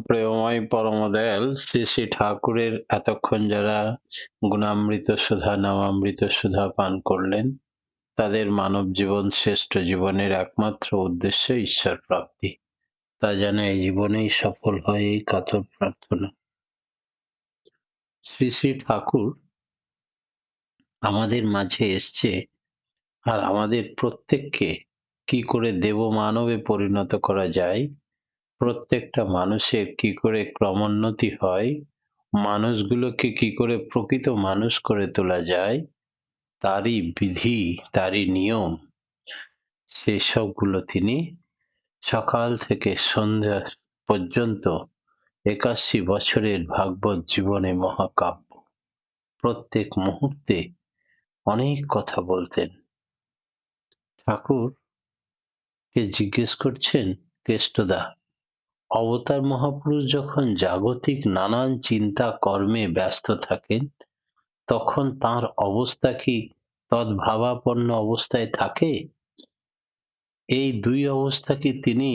প্রেমময় পরমদয়াল শ্রী শ্রী ঠাকুরের এতক্ষণ যারা গুণামৃত সুধা নামামৃত সুধা পান করলেন, তাদের মানব জীবন শ্রেষ্ঠ জীবনের একমাত্র উদ্দেশ্য ঈশ্বর প্রাপ্তি। তা যেন এই জীবনেই সফল হয়, এই কাতর প্রার্থনা। শ্রী শ্রী ঠাকুর আমাদের মাঝে এসছে আর আমাদের প্রত্যেককে কি করে দেব মানবে পরিণত করা যায়, প্রত্যেকটা মানুষের কি করে ক্রমোন্নতি হয়, মানুষগুলোকে কি করে প্রকৃত মানুষ করে তোলা যায়, তারই বিধি, তারই নিয়ম, সেসবগুলো তিনি সকাল থেকে সন্ধ্যা পর্যন্ত ৮১ বছরের ভাগবত জীবনে মহাকাব্য প্রত্যেক মুহূর্তে অনেক কথা বলতেন। ঠাকুরকে জিজ্ঞেস করছেন কেষ্টদা, অবতার মহাপুরুষ যখন জাগতিক নানান চিন্তা কর্মে ব্যস্ত থাকেন, তখন তাঁর অবস্থা কি তদ্ভাবাপন্ন অবস্থায় থাকে? এই দুই অবস্থা কি তিনি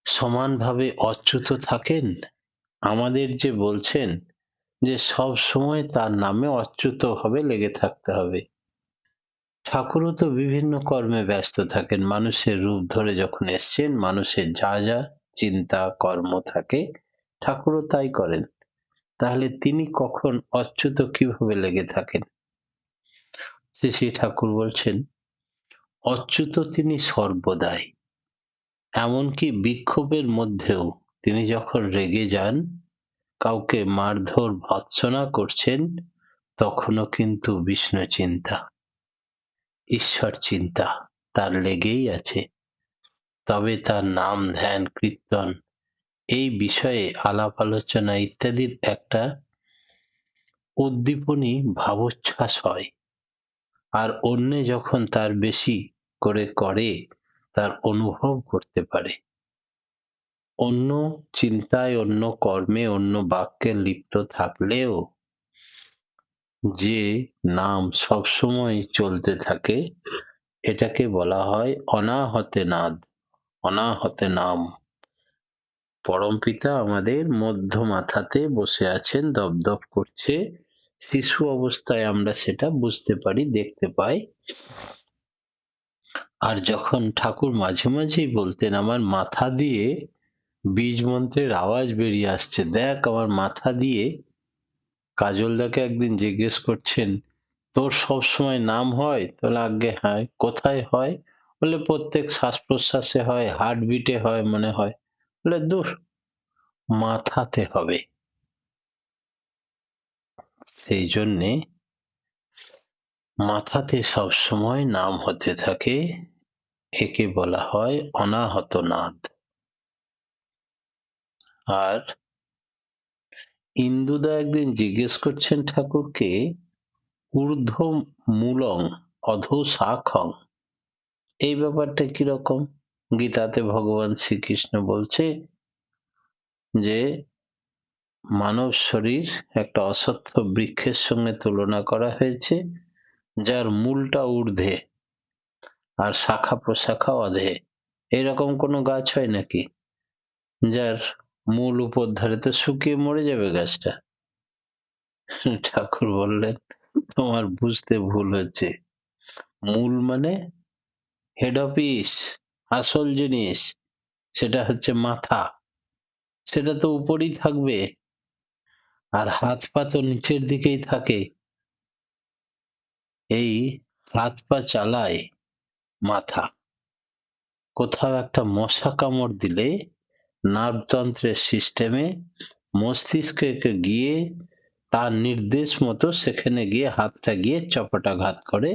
সমানভাবে অচ্যুত থাকেন? আমাদের যে বলছেন যে সব সময় তার নামে অচ্যুতভাবে লেগে থাকতে হবে। ঠাকুরও তো বিভিন্ন কর্মে ব্যস্ত থাকেন, মানুষের রূপ ধরে যখন এসছেন, মানুষের যা যা চিন্তা কর্ম থাকে ঠাকুরও তাই করেন। তাহলে তিনি কখন অচ্যুত কিভাবে লেগে থাকেন? শ্রী শ্রী ঠাকুর বলছেন, অচ্যুত তিনি সর্বদাই। এমনকি বিক্ষোভের মধ্যেও তিনি যখন রেগে যান, কাউকে মারধর ভর্ৎসনা করছেন, তখনও কিন্তু বিষ্ণু চিন্তা, ঈশ্বর চিন্তা তার লেগেই আছে। তবে তার নাম ধ্যান কীর্তন এই বিষয়ে আলাপ আলোচনা ইত্যাদির একটা উদ্দীপনী ভাবোচ্ছ্বাস হয়, আর অন্যে যখন তার বেশি করে তার অনুভব করতে পারে। অন্য চিন্তায়, অন্য কর্মে, অন্য বাক্যে লিপ্ত থাকলেও যে নাম সবসময় চলতে থাকে, এটাকে বলা হয় অনাহতে নাদ, অনাহতে নাম। পরমপিতা আমাদের মধ্য মাথাতে বসে আছেন, দপদপ করছে। শিশু অবস্থায় আমরা সেটা বুঝতে পারি, দেখতে পাই। আর যখন ঠাকুর মাঝে মাঝেই বলতেন, আমার মাথা দিয়ে বীজ মন্ত্রের আওয়াজ বেরিয়ে আসছে, দেখ আমার মাথা দিয়ে। কাজলদাকে একদিন জিজ্ঞেস করছেন, তোর সব সময় নাম হয়? তাহলে আজ্ঞে হ্যাঁ। কোথায় হয়? বলে প্রত্যেক শ্বাস প্রশ্বাসে হয়, হার্টবিটে হয় মনে হয়। বলে দূর, মাথাতে হবে। সেই জন্যে মাথাতে সব সময় নাম হতে থাকে, একে বলা হয় অনাহত নাদ। আর ইন্দুদা একদিন জিজ্ঞেস করছেন ঠাকুরকে, ঊর্ধ্ব মূলং অধো শাখং, এই ব্যাপারটা কিরকম? গীতাতে ভগবান শ্রীকৃষ্ণ বলছে যে মানব শরীর একটা অশ্বত্থ বৃক্ষের সঙ্গে তুলনা করা হয়েছে, যার মূলটা ঊর্ধ্বে আর শাখা প্রশাখা অধে। এরকম কোনো গাছ হয় নাকি যার মূল উপর ধারে? তো শুকিয়ে মরে যাবে গাছটা। ঠাকুর বললেন, তোমার বুঝতে ভুল হচ্ছে। মূল মানে হেড অফিস, আসল জিনিস, সেটা হচ্ছে মাথা। সেটা তো উপরেই থাকবে, আর হাত পা তো নিচের দিকেই থাকে। এই হাত পা চালায় মাথা। কোথাও একটা মশা কামড় দিলে নার্ভতন্ত্রের সিস্টেমে মস্তিষ্কে গিয়ে তার নির্দেশ মতো সেখানে গিয়ে হাতটা গিয়ে চপেটাঘাত করে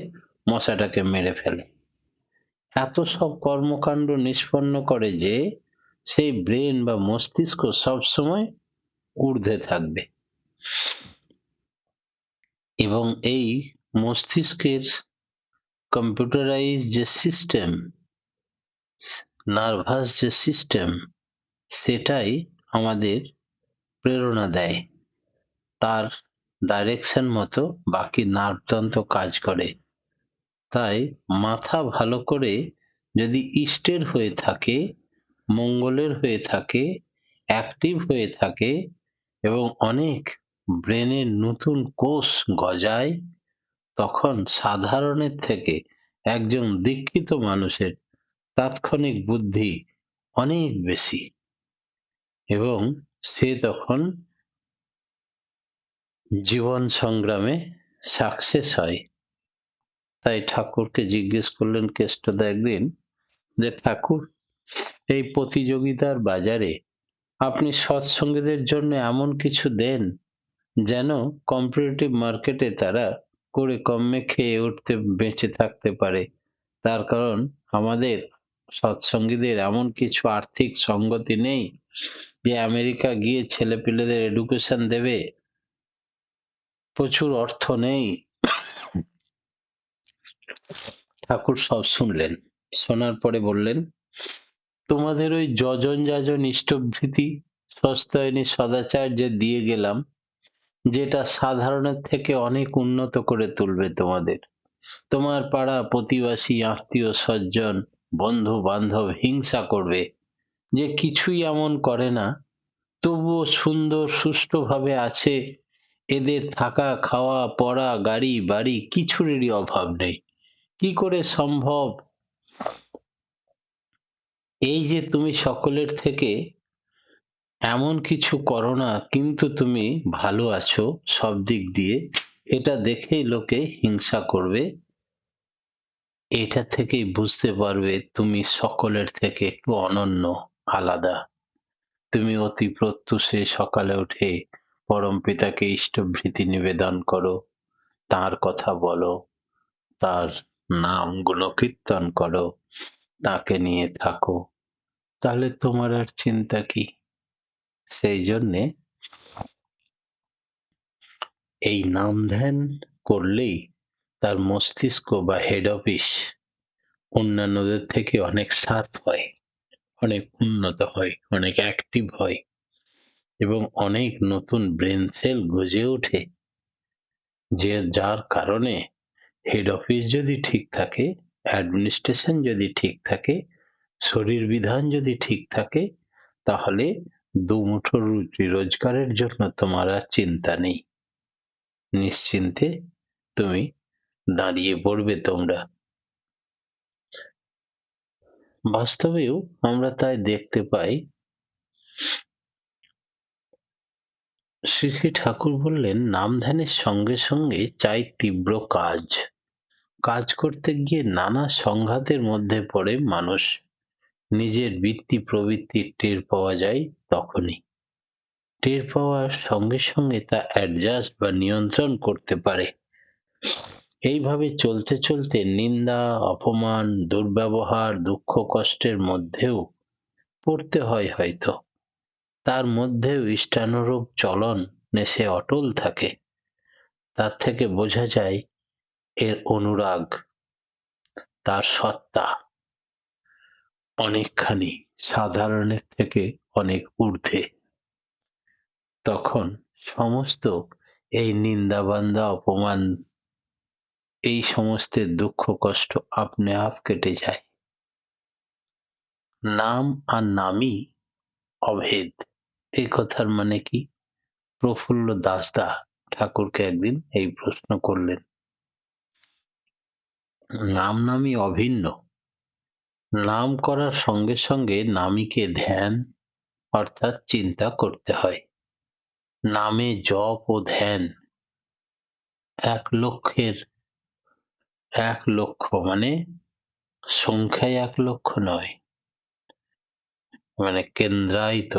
মশাটাকে মেরে ফেলে। এত সব কর্মকাণ্ড নিষ্পন্ন করে যে সেই ব্রেন বা মস্তিষ্ক সবসময় ঊর্ধ্বে থাকবে। এবং এই মস্তিষ্কের কম্পিউটারাইজ যে সিস্টেম, নার্ভাস যে সিস্টেম, সেটাই আমাদের প্রেরণা দেয়। তার ডাইরেকশন মতো বাকি নার্ভতন্ত্র কাজ করে। তাই মাথা ভালো করে যদি ইষ্টের হয়ে থাকে, মঙ্গলের হয়ে থাকে, অ্যাক্টিভ হয়ে থাকে এবং অনেক ব্রেনের নতুন কোষ গজায়, তখন সাধারণের থেকে একজন দীক্ষিত মানুষের তাৎক্ষণিক বুদ্ধি অনেক বেশি এবং সে তখন জীবন সংগ্রামে সাকসেস হয়। তাই ঠাকুরকে জিজ্ঞেস করলেন কেষ্টদা একদিন যে, ঠাকুর, এই প্রতিযোগিতার বাজারে আপনি সৎসঙ্গীদের জন্য এমন কিছু দেন যেন কম্পিটিটিভ মার্কেটে তারা করে কমে খেয়ে উঠতে বেঁচে থাকতে পারে। তার কারণ আমাদের সৎসঙ্গীদের এমন কিছু আর্থিক সঙ্গতি নেই যে আমেরিকা গিয়ে ছেলেপিলেদের এডুকেশন দেবে, প্রচুর অর্থ নেই। ঠাকুর সব শুনলেন, শোনার পরে বললেন, তোমাদের ওই যজন যাজন ইষ্টভৃতি সস্তায়নী সদাচার যে দিয়ে গেলাম, যেটা সাধারণের থেকে অনেক উন্নত করে তুলবে তোমাদের, তোমার পাড়া প্রতিবেশী আত্মীয় সজ্জন বন্ধু বান্ধব হিংসা করবে যে কিছুই এমন করে না, তবুও সুন্দর সুষ্ঠুভাবে আছে, এদের থাকা খাওয়া পড়া গাড়ি বাড়ি কিছুরই অভাব নেই, কি করে সম্ভব? এই যে তুমি সকলের থেকে এমন কিছু করো না কিন্তু তুমি ভালো আছো সব দিক দিয়ে, এটা দেখেই লোকে হিংসা করবে। এটা থেকেই বুঝতে পারবে তুমি সকলের থেকে একটু অনন্য, আলাদা। তুমি অতি প্রত্যুষে সকালে উঠে পরম পিতাকে ইষ্টভৃতি নিবেদন করো, তার কথা বলো, তার নাম গুণকীর্তন করো, তাকে নিয়ে থাকো, তাহলে তোমার আর চিন্তা কি? সেই জন্যে এই নাম ধ্যান করলেই তার মস্তিষ্ক বা হেড অফিস অন্যান্যদের থেকে অনেক শার্প হয়, অনেক উন্নত হয়, অনেক অ্যাক্টিভ হয় এবং অনেক নতুন ব্রেন সেল গজে ওঠে, যে যার কারণে হেড অফিস যদি ঠিক থাকে, অ্যাডমিনিস্ট্রেশন যদি ঠিক থাকে, শরীর বিধান যদি ঠিক থাকে, তাহলে দুমুঠো রুটি রোজগারের জন্য তোমার আর চিন্তা নেই, নিশ্চিন্তে তুমি দাঁড়িয়ে পড়বে তোমরা। বাস্তবেও আমরা তাই দেখতে পাই। শ্রী শ্রী ঠাকুর বললেন, নাম ধ্যানের সঙ্গে সঙ্গে চাই তীব্র কাজ। কাজ করতে গিয়ে নানা সংঘাতের মধ্যে পড়ে মানুষ, নিজের বৃত্তি প্রবৃত্তির টের পাওয়া যায় তখনই। টের পাওয়ার সঙ্গে সঙ্গে তা অ্যাডজাস্ট বা নিয়ন্ত্রণ করতে পারে। এইভাবে চলতে চলতে নিন্দা অপমান দুর্ব্যবহার দুঃখ কষ্টের মধ্যেও পড়তে হয় হয়তো, তার মধ্যেও ইষ্টানুরূপ চলন সে অটল থাকে। তার থেকে বোঝা যায় এর অনুরাগ, তার সত্তা অনেকখানি সাধারণের থেকে অনেক ঊর্ধ্বে। তখন সমস্ত এই নিন্দাবান্দা অপমান, এই সমস্তের দুঃখ কষ্ট আপনে আপ কেটে যায়। নাম আর নামই অভেদ, এই কথার মানে কি? প্রফুল্ল দাসদা ঠাকুরকে একদিন এই প্রশ্ন করলেন। নাম নামই অভিন্ন, নাম করার সঙ্গে সঙ্গে নামীকে ধ্যান অর্থাৎ চিন্তা করতে হয়। নামে জপ ও ধ্যান এক লক্ষের এক লক্ষ, মানে সংখ্যায় এক লক্ষ নয়, মানে কেন্দ্রায়িত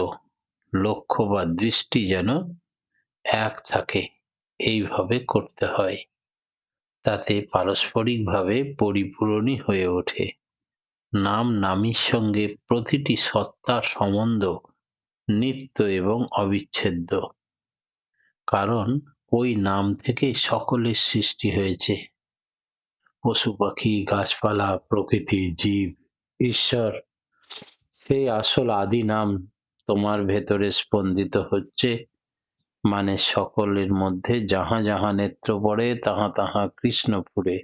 লক্ষ্য বা দৃষ্টি যেন এক থাকে, এইভাবে করতে হয়। তাতে পারস্পরিকভাবে পরিপূরণী হয়ে ওঠে। নাম নামীর সঙ্গে প্রতিটি সত্তার সম্বন্ধ নিত্য এবং অবিচ্ছেদ্য, কারণ ওই নাম থেকে সকলের সৃষ্টি হয়েছে। পশু পাখি গাছপালা প্রকৃতি জীব ঈশ্বর, সেই আসল আদি নাম তোমার ভেতরে স্পন্দিত হচ্ছে, মানে সকলের মধ্যে যাহা যাহা নেত্র পড়ে তাহা তাহা কৃষ্ণপুরে,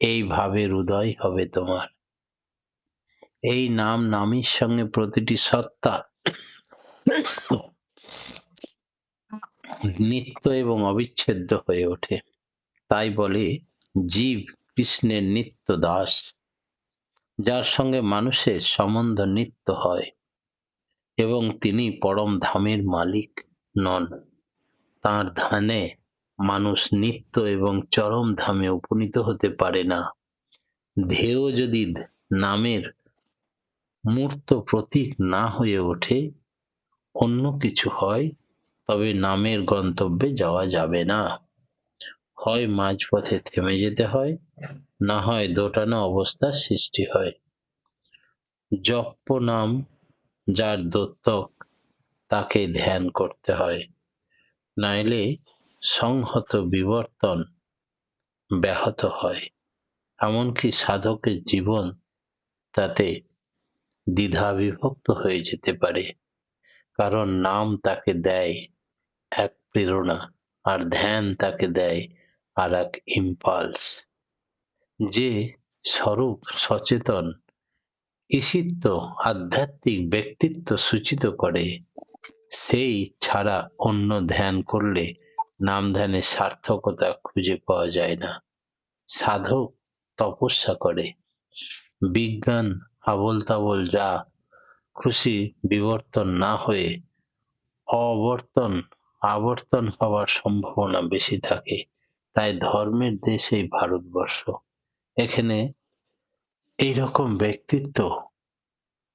এই ভাবের উদয় হবে তোমার। এই নাম নামীর সঙ্গে প্রতিটি সত্তা নিত্য এবং অবিচ্ছেদ্য হয়ে ওঠে। তাই বলে জীব কৃষ্ণের নিত্য দাস, যার সঙ্গে মানুষের সম্বন্ধ নিত্য হয় এবং তিনি পরম ধামের মালিক নন। তাঁর ধ্যানে মানুষ নিত্য এবং চরম ধামে উপনীত হতে পারে না। ধ্যেয় যদি নামের মূর্ত প্রতীক না হয়ে ওঠে, অন্য কিছু হয়, তবে নামের গন্তব্যে যাওয়া যাবে না। হয় মাঝপথে থেমে যেতে হয়, না হয় দোটানা অবস্থার সৃষ্টি হয়। জপ্য নাম যার দত্তক, তাকে ধ্যান করতে হয়, নাইলে সংহত বিবর্তন ব্যাহত হয়। এমনকি সাধকের জীবন তাতে দ্বিধাবিভক্ত হয়ে যেতে পারে, কারণ নাম তাকে দেয় এক প্রেরণা, আর ধ্যান তাকে দেয় আর এক ইম্পালস। যে স্বরূপ সচেতন ঈশিত্ব আধ্যাত্মিক ব্যক্তিত্ব সূচিত করে, সেই ছাড়া অন্য ধ্যান করলে নাম ধ্যানের সার্থকতা খুঁজে পাওয়া যায় না। সাধক তপস্যা করে, বিজ্ঞান আবোল তাবোল যা খুশি বিবর্তন না হয়ে আবর্তন হওয়ার সম্ভাবনা বেশি থাকে। তাই ধর্মের দেশ এই ভারতবর্ষ। এখানে এইরকম ব্যক্তিত্ব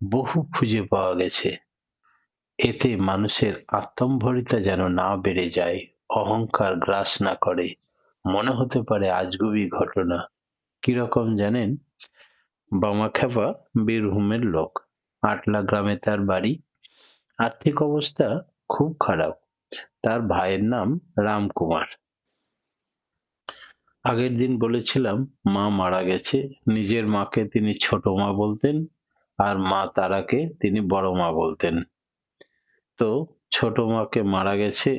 বহু খুঁজে পাওয়া গেছে। এতে মানুষের আত্মম্ভরিতা যেন না বেড়ে যায়, অহংকার গ্রাস না করে। মনে হতে পারে আজগুবি ঘটনা। কিরকম জানেন? বামাখ্যাপা বীরভূমের লোক, আটলা গ্রামে তার বাড়ি। আর্থিক অবস্থা খুব খারাপ। তার ভাইয়ের নাম রামকুমার। আগের দিন বলেছিলাম মা মারা গেছে। নিজের মাকে তিনি ছোট মা বলতেন, আর মা তারাকে তিনি বড় মা বলতেন। তো ছোট মাকে মারা গেছে,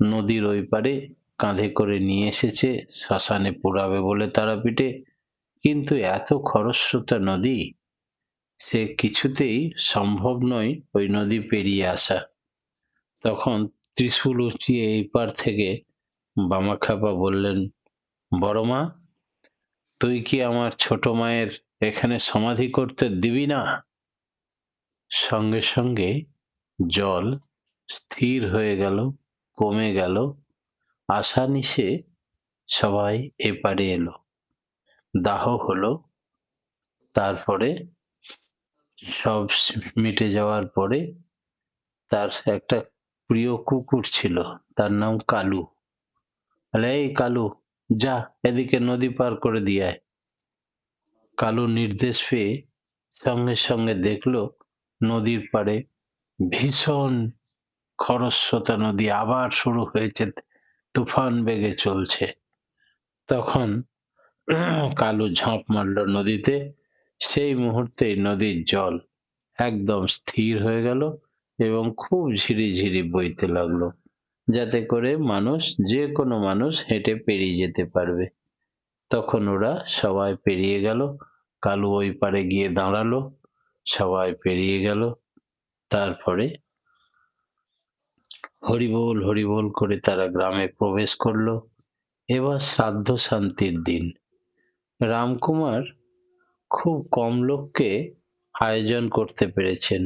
নদীর ওই পারে কাঁধে করে নিয়ে এসেছে শ্মশানে পুরাবে বলে তারাপীঠে। কিন্তু এত খরস্রোতা নদী, সে কিছুতেই সম্ভব নয় ওই নদী পেরিয়ে আসা। তখন ত্রিশূল উঁচিয়ে এই পার থেকে বামাখ্যাপা বললেন, বড় মা, তুই কি আমার ছোট মায়ের এখানে সমাধি করতে দিবি না? সঙ্গে সঙ্গে জল স্থির হয়ে গেল, কমে গেল। আষাঢ়িসে সবাই এপারে এলো, দাহ হলো। তারপরে সব মিটে যাওয়ার পরে তার একটা প্রিয় কুকুর ছিল, তার নাম কালু। বলে, এই কালু, যা এদিকে নদী পার করে দিয়ে আয়। কালু নির্দেশ পেয়ে সঙ্গে সঙ্গে দেখলো নদীর পাড়ে ভীষণ খরস্রোতা নদী আবার শুরু হয়েছে, তুফান বেগে চলছে। তখন কালু ঝাঁপ মারলো নদীতে। সেই মুহূর্তে নদীর জল একদম স্থির হয়ে গেল এবং খুব ঝিরিঝিরি বইতে লাগলো, যাতে করে যে কোনো মানুষ হেঁটে পেরিয়ে যেতে পারবে। তখন ওরা সবাই পেরিয়ে গেল। কালু ওই পারে গিয়ে দাঁড়ালো, সবাই পেরিয়ে গেল। তারপরে হরিবোল হরিবোল করে তারা গ্রামে প্রবেশ করলো। এবার শ্রাদ্ধ শান্তির দিন। রামকুমার খুব কম লোককে আয়োজন করতে পেরেছেন।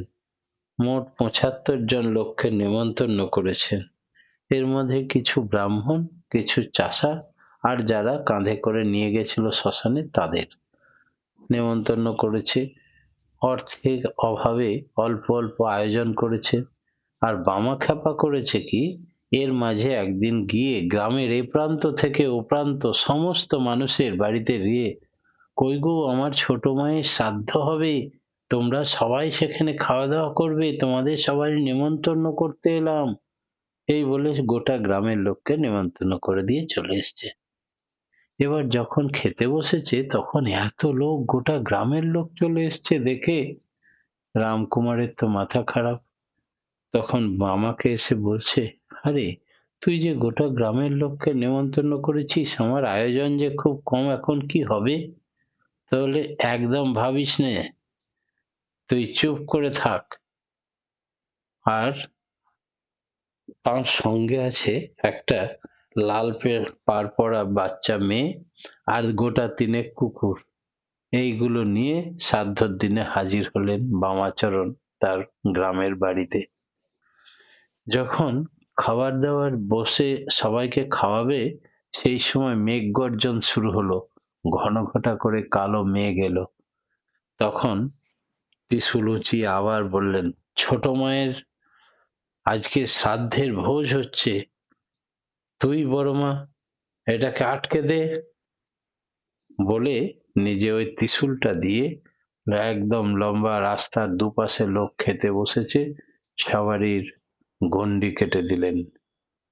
মোট ৭৫ জন লোককে নেমন্তন্ন করেছেন। এর মধ্যে কিছু ব্রাহ্মণ, কিছু চাষা, আর যারা কাঁধে করে নিয়ে গেছিল শ্মশানে তাদের নেমন্তন্ন করেছে। অর্থের অভাবে অল্প অল্প আয়োজন করেছে। আর বামাখ্যাপা করেছে কি, এর মাঝে একদিন গিয়ে গ্রামের এ প্রান্ত থেকে ও প্রান্ত সমস্ত মানুষের বাড়িতে গিয়ে, কই গো, আমার ছোট মায়ের শ্রাদ্ধ হবে, তোমরা সবাই সেখানে খাওয়া দাওয়া করবে, তোমাদের সবাই নেমন্তন্ন করতে এলাম, এই বলে গোটা গ্রামের লোককে নেমন্তন্ন করে দিয়ে চলে এসছে। এবার যখন খেতে বসেছে, তখন এত লোক, গোটা গ্রামের লোক চলে এসছে দেখে রামকুমারের তো মাথা খারাপ। তখন মামাকে এসে বলছে, আরে তুই যে গোটা গ্রামের লোককে নেমন্তন্ন করেছিস, আমার আয়োজন যে খুব কম, এখন কি হবে? তাহলে একদম ভাবিস নে, তুই চুপ করে থাক, আর তার সঙ্গে আছে একটা লাল পাড় পরা বাচ্চা মেয়ে আর গোটা তিনেক কুকুর। এইগুলো নিয়ে শ্রাদ্ধর দিনে হাজির হলেন বামাচরণ তার গ্রামের বাড়িতে। যখন খাবার দাবার বসে সবাইকে খাওয়াবে সেই সময় মেঘ গর্জন শুরু হলো। ঘনঘটা করে কালো মেঘ এলো। তখন ত্রিশূলুচি আবার বললেন, ছোট মায়ের আজকে শ্রাদ্ধের ভোজ হচ্ছে, তুই বড় মা এটাকে আটকে দে। বলে নিজে ওই ত্রিশূলটা দিয়ে একদম লম্বা রাস্তার দুপাশে লোক খেতে বসেছে, সবারই গণ্ডি কেটে দিলেন।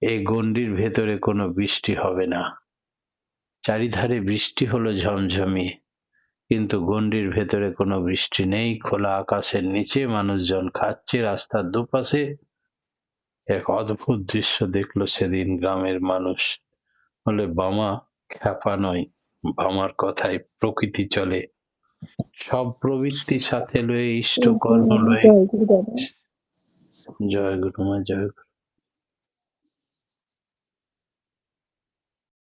এই গণ্ডির ভেতরে কোনো বৃষ্টি হবে না। চারিধারে বৃষ্টি হলো ঝমঝমিয়ে, কিন্তু গণ্ডির ভেতরে কোনো বৃষ্টি নেই। খোলা আকাশের নিচে মানুষজন খাচ্ছে রাস্তার দুপাশে। এক অদ্ভুত দৃশ্য দেখলো সেদিন গ্রামের মানুষ। বলে, বামা খ্যাপা নয়, বামার কথায় প্রকৃতি চলে। সব প্রবৃত্তি সাথে লয়ে ইষ্ট কর্ম লয়ে। জয় গুরু দাদা। জয় গুরু মা, জয় গুরু।